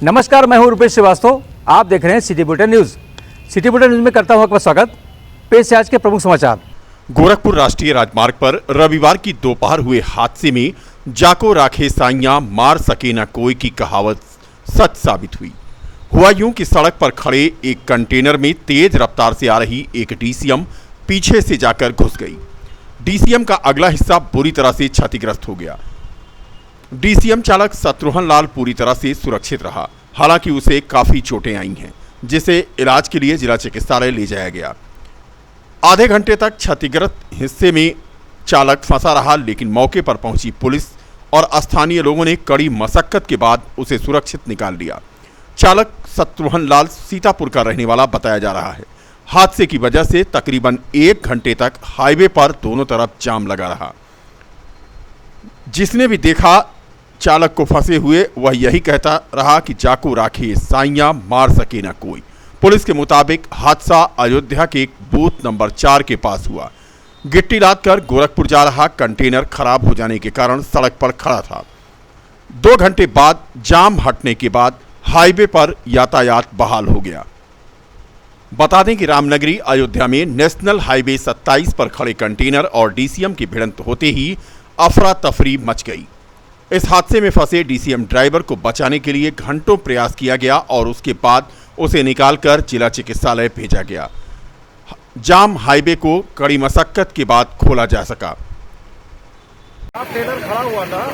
नमस्कार, मैं हूं रुपेश श्रीवास्तव। आप देख रहे हैं city bulletin news. City bulletin news में करता हूं आपका स्वागत। पेश है आज के प्रमुख समाचार। गोरखपुर राष्ट्रीय राजमार्ग पर रविवार की दोपहर हुए हादसे में जाको राखे साइयां मार सके न कोई की कहावत सच साबित हुई। हुआ यूं कि सड़क पर खड़े एक कंटेनर में तेज रफ्तार से आ रही एक डीसीएम पीछे से जाकर घुस गई। डीसीएम का अगला हिस्सा बुरी तरह से क्षतिग्रस्त हो गया। डीसीएम चालक शत्रुघ्न लाल पूरी तरह से सुरक्षित रहा, हालांकि उसे काफी चोटें आई हैं, जिसे इलाज के लिए जिला चिकित्सालय ले जाया गया। आधे घंटे तक क्षतिग्रस्त हिस्से में चालक फंसा रहा, लेकिन मौके पर पहुंची पुलिस और स्थानीय लोगों ने कड़ी मशक्कत के बाद उसे सुरक्षित निकाल लिया। चालक शत्रुघ्न लाल सीतापुर का रहने वाला बताया जा रहा है। हादसे की वजह से तकरीबन 1 घंटे तक हाईवे पर दोनों तरफ जाम लगा रहा। जिसने भी देखा चालक को फंसे हुए, वह यही कहता रहा कि जाको राखे साइयां मार सके न कोई। पुलिस के मुताबिक हादसा अयोध्या के बूथ नंबर 4 के पास हुआ। गिट्टी लाद कर गोरखपुर जा रहा कंटेनर खराब हो जाने के कारण सड़क पर खड़ा था। 2 घंटे बाद जाम हटने के बाद हाईवे पर यातायात बहाल हो गया। बता दें कि रामनगरी अयोध्या में नेशनल हाईवे 27 पर खड़े कंटेनर और डीसीएम की भिड़ंत होते ही अफरा तफरी मच गई। इस हादसे में फंसे डीसीएम ड्राइवर को बचाने के लिए घंटों प्रयास किया गया और उसके बाद उसे निकालकर जिला चिकित्सालय भेजा गया। जाम हाईवे को कड़ी मशक्कत के बाद खोला जा सका। ट्रेलर खड़ा हुआ था,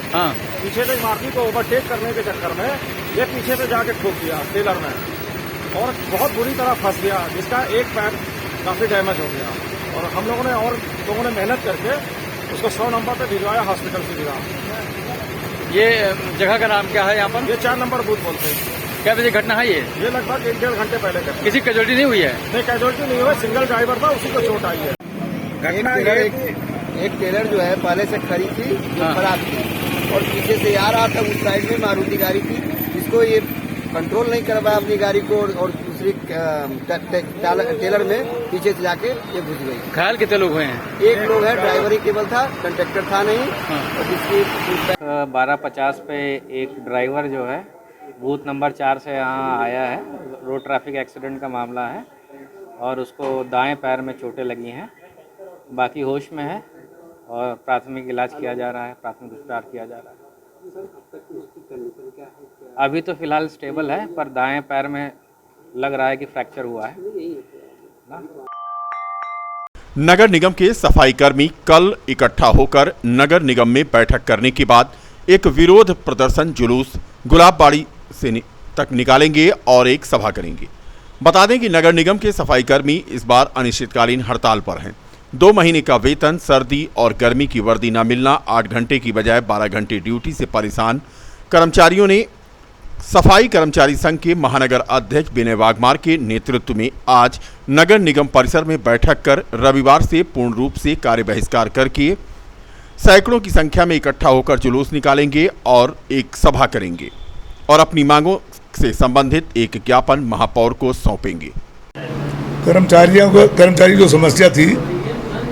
पीछे से मारुति को ओवरटेक करने के चक्कर में ये पीछे से जाके ठोक दिया ट्रेलर में और बहुत बुरी तरह फंस गया, जिसका एक पैर काफी डैमेज हो गया। और हम लोगों ने मेहनत करके उसको 100 नंबर पे भिजवाया, हॉस्पिटल से भिजवा। ये जगह का नाम क्या है यहाँ पर? ये 4 नंबर बूथ बोलते हैं। क्या बजे घटना है ये? ये लगभग 1-1.5 घंटे पहले का। किसी कैजुअल्टी नहीं हुई है? नहीं, कैजुअल्टी नहीं हुआ, सिंगल ड्राइवर था, उसी को चोट आई है। घटना एक ट्रेलर जो है पहले से खड़ी थी, जो खराब थी और पीछे से आ रहा था। उस साइड में मारुति गाड़ी थी, जिसको ये कंट्रोल नहीं कर पाया अपनी गाड़ी को और दूसरी ट्रेलर में पीछे से जाके ये घुस गई। घायल कितने लोग हुए हैं? एक लोग है, ड्राइवर ही केवल था, कंडक्टर था नहीं। और जिसकी 12:50 पे एक ड्राइवर जो है बूथ नंबर 4 से यहाँ आया है। रोड ट्रैफिक एक्सीडेंट का मामला है और उसको दाएं पैर में चोटें लगी हैं, बाकी होश में है और प्राथमिक इलाज किया जा रहा है, प्राथमिक उपचार किया जा रहा है। अभी तो फिलहाल स्टेबल है, पर दाएं पैर में लग रहा है कि फ्रैक्चर हुआ है ना। नगर निगम के सफाई कर्मी कल इकट्ठा होकर नगर निगम में बैठक करने के बाद एक विरोध प्रदर्शन जुलूस गुलाबबाड़ी से तक निकालेंगे और एक सभा करेंगे। बता दें कि नगर निगम के सफाई कर्मी इस बार अनिश्चितकालीन हड़ताल पर हैं। 2 महीने का वेतन, सर्दी और गर्मी की वर्दी न मिलना, 8 घंटे की बजाय 12 घंटे ड्यूटी से परेशान कर्मचारियों ने सफाई कर्मचारी संघ के महानगर अध्यक्ष विनय वाघमार के नेतृत्व में आज नगर निगम परिसर में बैठक कर रविवार से पूर्ण रूप से कार्य बहिष्कार करके सैकड़ों की संख्या में इकट्ठा होकर जुलूस निकालेंगे और एक सभा करेंगे और अपनी मांगों से संबंधित एक ज्ञापन महापौर को सौंपेंगे। कर्मचारी जो समस्या थी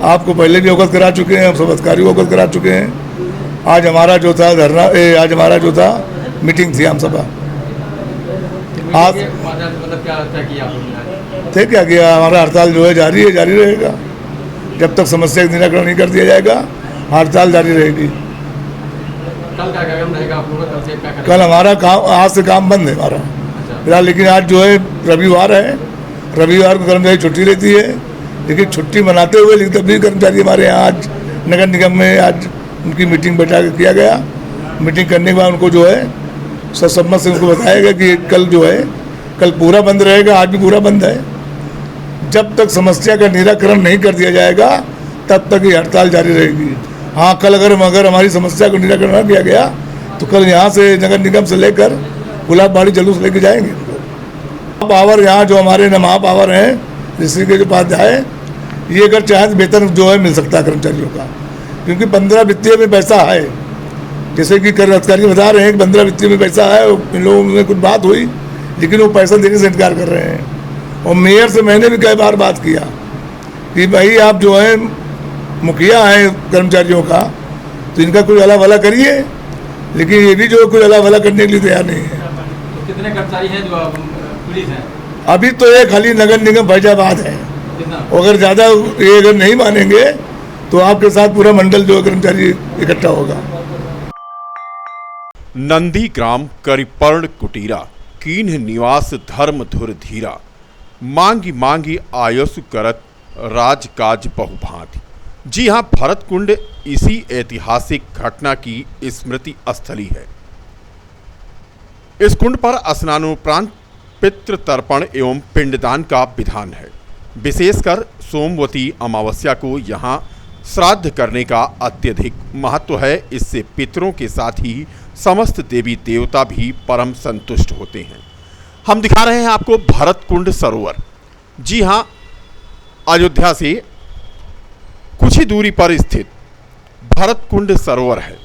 आपको पहले भी अवगत करा चुके हैं, हम सब अधिकारियों को अवगत करा चुके हैं। आज हमारा जो था आज हमारा जो था मीटिंग थी, हम सभा। आज मतलब क्या क्या किया, हमारा हड़ताल जो है जारी रहेगा जब तक समस्या का निराकरण नहीं कर दिया जाएगा। हड़ताल जारी रहेगी। कल क्या काम रहेगा आप लोगों का? कल हमारा काम, आज से काम बंद है हमारा फिलहाल, लेकिन आज जो है रविवार है, रविवार को कर्मचारी छुट्टी लेती है, लेकिन छुट्टी मनाते हुए लेकिन तब भी कर्मचारी हमारे यहाँ आज नगर निगम में आज उनकी मीटिंग बैठा किया गया। मीटिंग करने के बाद उनको जो है सर्वसम्मत से उनको बताया गया कि कल जो है कल पूरा बंद रहेगा, आज भी पूरा बंद है। जब तक समस्या का निराकरण नहीं कर दिया जाएगा तब तक ये हड़ताल जारी रहेगी। हाँ, कल अगर हमारी समस्या को निराकरण न किया गया तो कल यहाँ से नगर निगम से लेकर गुलाबबाड़ी जुलूस लेके जाएंगे। पावर यहाँ जो हमारे महापावर हैं ऋषि के जो उपाध्याय, ये अगर चाहे वेतन जो है मिल सकता है कर्मचारियों का, क्योंकि 15 वित्तीय में पैसा है। जैसे कि कर अधिकारी बता रहे हैं कि 15 वित्तीय में पैसा है, इन लोगों में कुछ बात हुई लेकिन वो पैसा देने से इनकार कर रहे हैं। और मेयर से मैंने भी कई बार बात किया कि भाई आप जो है मुखिया हैं कर्मचारियों का, तो इनका कुछ अला भला करिए, लेकिन ये भी जो कुछ अला भला करने के लिए तैयार नहीं है। कितने कर्मचारी हैं जो पुलिस हैं? अभी तो ये खाली नगर निगम फैजाबाद है, कितना? अगर ज़्यादा ये अगर नहीं मानेंगे तो आपके साथ पूरा मंडल जो कर्मचारी इकट्ठा होगा। नंदी ग्राम करिपर्ण कुटीरा कीन्ह निवास धर्म धुर धीरा मांगी मांगी आयसु करत राजकाज बहुभांति। जी हाँ, भरत कुंड इसी ऐतिहासिक घटना की स्मृति स्थली है। इस कुंड पर स्नानोपरांत पितृ तर्पण एवं पिंडदान का विधान है। विशेषकर सोमवती अमावस्या को यहाँ श्राद्ध करने का अत्यधिक महत्व है। इससे पितरों के साथ ही समस्त देवी देवता भी परम संतुष्ट होते हैं। हम दिखा रहे हैं आपको भरत कुंड सरोवर। जी हाँ, अयोध्या से कुछ ही दूरी पर स्थित भरत कुंड सरोवर है।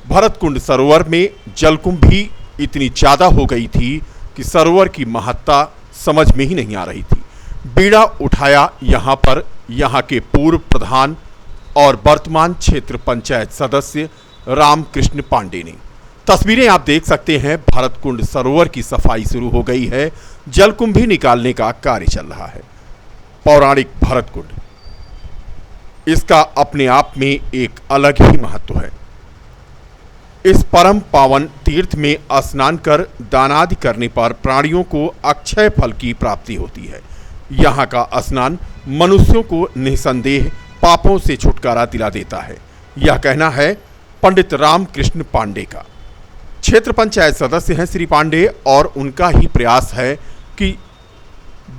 भरत कुंड सरोवर में जलकुंभ भी इतनी ज़्यादा हो गई थी कि सरोवर की महत्ता समझ में ही नहीं आ रही थी। बीड़ा उठाया यहाँ पर यहाँ के पूर्व प्रधान और वर्तमान क्षेत्र पंचायत सदस्य रामकृष्ण पांडे ने। तस्वीरें आप देख सकते हैं। भरत कुंड सरोवर की सफाई शुरू हो गई है, जलकुंभ भी निकालने का कार्य चल रहा है। पौराणिक भरत कुंड, इसका अपने आप में एक अलग ही महत्व है। इस परम पावन तीर्थ में स्नान कर दानादि करने पर प्राणियों को अक्षय फल की प्राप्ति होती है। यहाँ का स्नान मनुष्यों को निसंदेह पापों से छुटकारा दिला देता है। यह कहना है पंडित रामकृष्ण पांडे का। क्षेत्र पंचायत सदस्य हैं श्री पांडे और उनका ही प्रयास है कि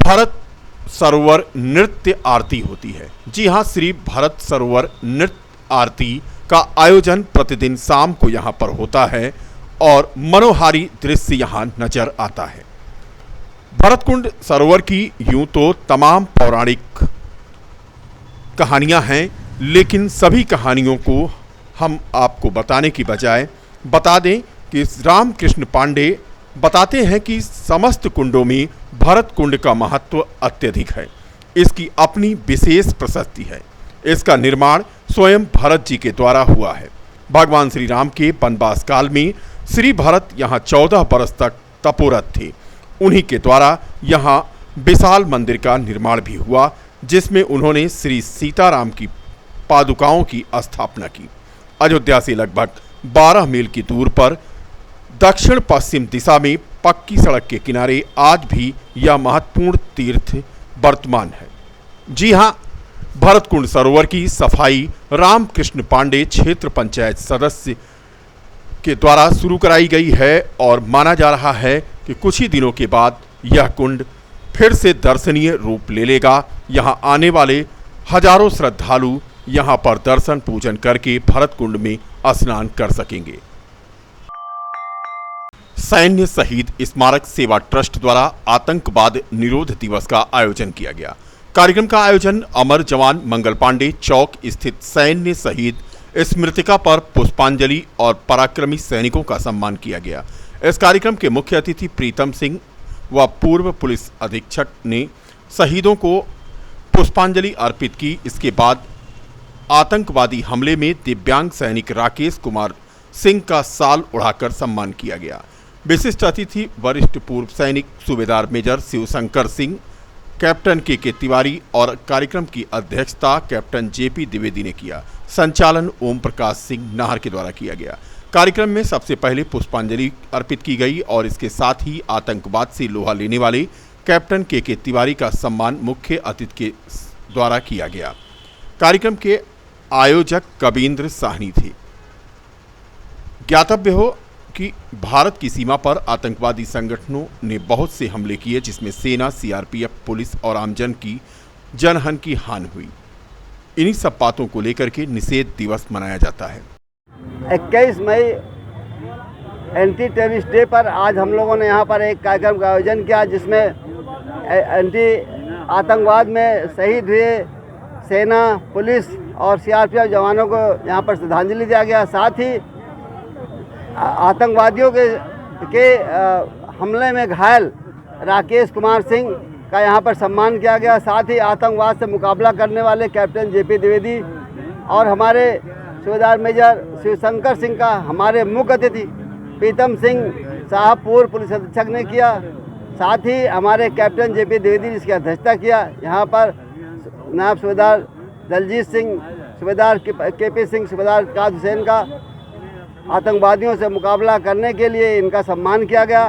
भरत सरोवर नृत्य आरती होती है। जी हाँ, श्री भरत सरोवर नृत्य आरती का आयोजन प्रतिदिन शाम को यहाँ पर होता है और मनोहारी दृश्य यहाँ नजर आता है। भरतकुंड सरोवर की यूं तो तमाम पौराणिक कहानियां हैं, लेकिन सभी कहानियों को हम आपको बताने की बजाय बता दें कि रामकृष्ण पांडे बताते हैं कि समस्त कुंडों में भरत कुंड का महत्व अत्यधिक है। इसकी अपनी विशेष प्रशस्ति है। इसका निर्माण स्वयं भरत जी के द्वारा हुआ है। भगवान श्री राम के वनवास काल में श्री भरत यहाँ 14 वर्ष तक तपोरत थे। उन्हीं के द्वारा यहाँ विशाल मंदिर का निर्माण भी हुआ, जिसमें उन्होंने श्री सीताराम की पादुकाओं की स्थापना की। अयोध्या से लगभग 12 मील की दूर पर दक्षिण पश्चिम दिशा में पक्की सड़क के किनारे आज भी यह महत्वपूर्ण तीर्थ वर्तमान है। जी हाँ, भरतकुंड सरोवर की सफाई रामकृष्ण पांडे क्षेत्र पंचायत सदस्य के द्वारा शुरू कराई गई है और माना जा रहा है कि कुछ ही दिनों के बाद यह कुंड फिर से दर्शनीय रूप ले लेगा। यहाँ आने वाले हजारों श्रद्धालु यहाँ पर दर्शन पूजन करके भरत कुंड में स्नान कर सकेंगे। सैन्य शहीद स्मारक सेवा ट्रस्ट द्वारा आतंकवाद निरोध दिवस का आयोजन किया गया। कार्यक्रम का आयोजन अमर जवान मंगल पांडे चौक स्थित सैन्य शहीद स्मृतिका पर पुष्पांजलि और पराक्रमी सैनिकों का सम्मान किया गया। इस कार्यक्रम के मुख्य अतिथि प्रीतम सिंह व पूर्व पुलिस अधीक्षक ने शहीदों को पुष्पांजलि अर्पित की। इसके बाद आतंकवादी हमले में दिव्यांग सैनिक राकेश कुमार सिंह का शाल उड़ाकर सम्मान किया गया। विशिष्ट अतिथि वरिष्ठ पूर्व सैनिक सूबेदार मेजर शिवशंकर सिंह, कैप्टन के तिवारी और कार्यक्रम की अध्यक्षता कैप्टन जेपी द्विवेदी ने किया। संचालन ओम प्रकाश सिंह नाहर के द्वारा किया गया। कार्यक्रम में सबसे पहले पुष्पांजलि अर्पित की गई और इसके साथ ही आतंकवाद से लोहा लेने वाले कैप्टन के तिवारी का सम्मान मुख्य अतिथि के द्वारा किया गया। कार्यक्रम के आयोजक कबींद्र साहनी थे। ज्ञातव्य हो कि भारत की सीमा पर आतंकवादी संगठनों ने बहुत से हमले किए, जिसमें सेना, सीआरपीएफ, पुलिस और आमजन की जनहन की हानि हुई। इन्हीं सब बातों को लेकर के निषेध दिवस मनाया जाता है। 21 मई एंटी टेररिस्ट डे पर आज हम लोगों ने यहाँ पर एक कार्यक्रम का आयोजन किया, जिसमें एंटी आतंकवाद में शहीद हुए सेना, पुलिस और सीआरपीएफ जवानों को यहाँ पर श्रद्धांजलि दिया गया। साथ ही आतंकवादियों के हमले में घायल राकेश कुमार सिंह का यहाँ पर सम्मान किया गया। साथ ही आतंकवाद से मुकाबला करने वाले कैप्टन जेपी द्विवेदी और हमारे सूबेदार मेजर शिवशंकर सिंह का, हमारे मुख्य अतिथि प्रीतम सिंह साहब पूर्व पुलिस अधीक्षक ने किया, साथ ही हमारे कैप्टन JP द्विवेदी जिसकी अध्यक्षता किया। यहाँ पर नायब सूबेदार दलजीत सिंह, सूबेदार KP सिंह, सूबेदार काद हुसैन का आतंकवादियों से मुकाबला करने के लिए इनका सम्मान किया गया।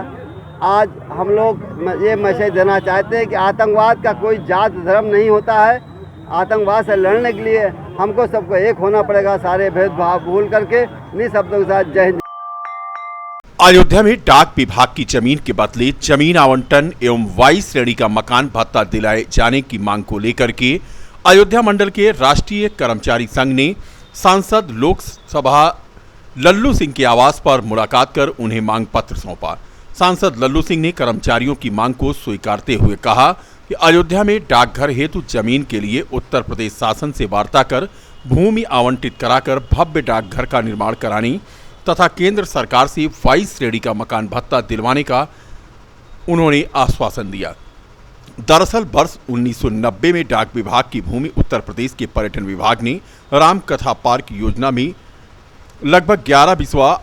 आज हम लोग ये मैसेज देना चाहते हैं कि आतंकवाद का कोई जात धर्म नहीं होता है। आतंकवाद से लड़ने के लिए हमको सबको एक होना पड़ेगा, सारे भेदभाव भूल करके। इन्हीं शब्दों के साथ जय हिंद। अयोध्या में डाक विभाग की जमीन के बदले जमीन आवंटन एवं वाई श्रेणी का मकान भत्ता दिलाए जाने की मांग को लेकर के अयोध्या मंडल के राष्ट्रीय कर्मचारी संघ ने सांसद लोकसभा लल्लू सिंह के आवास पर मुलाकात कर उन्हें मांग पत्र सौंपा। सांसद लल्लू सिंह ने कर्मचारियों की मांग को स्वीकारते हुए कहा कि अयोध्या में डाकघर हेतु जमीन के लिए उत्तर प्रदेश शासन से वार्ता कर भूमि आवंटित कराकर भव्य डाकघर का निर्माण कराने तथा केंद्र सरकार से 22 श्रेणी का मकान भत्ता दिलवाने का उन्होंने आश्वासन दिया। दरअसल वर्ष 1990 में डाक विभाग की भूमि उत्तर प्रदेश के पर्यटन विभाग ने रामकथा पार्क योजना में लगभग 11 बिस्वा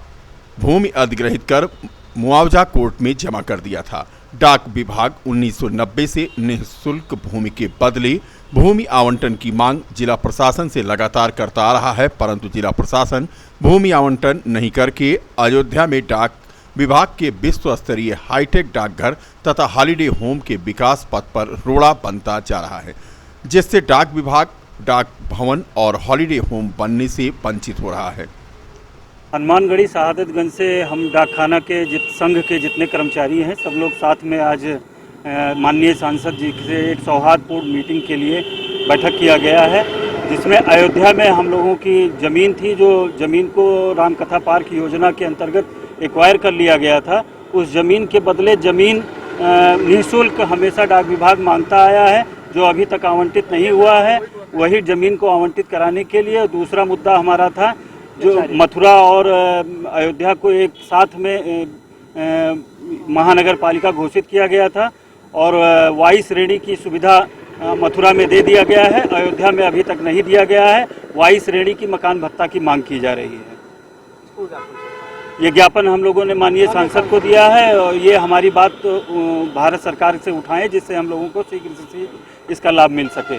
भूमि अधिग्रहित कर मुआवजा कोर्ट में जमा कर दिया था। डाक विभाग 1990 से निःशुल्क भूमि के बदले भूमि आवंटन की मांग जिला प्रशासन से लगातार करता आ रहा है, परंतु जिला प्रशासन भूमि आवंटन नहीं करके अयोध्या में डाक विभाग के विश्व स्तरीय हाईटेक डाकघर तथा हॉलिडे होम के विकास पथ पर रोड़ा बनता जा रहा है, जिससे डाक विभाग डाक भवन और हॉलिडे होम बनने से वंचित हो रहा है। हनुमानगढ़ी शहादतगंज से हम डाकखाना के संघ के जितने कर्मचारी हैं सब लोग साथ में आज माननीय सांसद जी से एक सौहार्दपूर्ण मीटिंग के लिए बैठक किया गया है, जिसमें अयोध्या में हम लोगों की ज़मीन थी, जो ज़मीन को रामकथा पार्क योजना के अंतर्गत एक्वायर कर लिया गया था। उस ज़मीन के बदले ज़मीन निःशुल्क हमेशा डाक विभाग मांगता आया है, जो अभी तक आवंटित नहीं हुआ है। वही ज़मीन को आवंटित कराने के लिए दूसरा मुद्दा हमारा था, जो मथुरा और अयोध्या को एक साथ में महानगर पालिका घोषित किया गया था और वाई श्रेणी की सुविधा मथुरा में दे दिया गया है, अयोध्या में अभी तक नहीं दिया गया है। वाई श्रेणी की मकान भत्ता की मांग की जा रही है। ये ज्ञापन हम लोगों ने माननीय सांसद को दिया है और ये हमारी बात भारत सरकार से उठाएं, जिससे हम लोगों को शीघ्र से इसका लाभ मिल सके।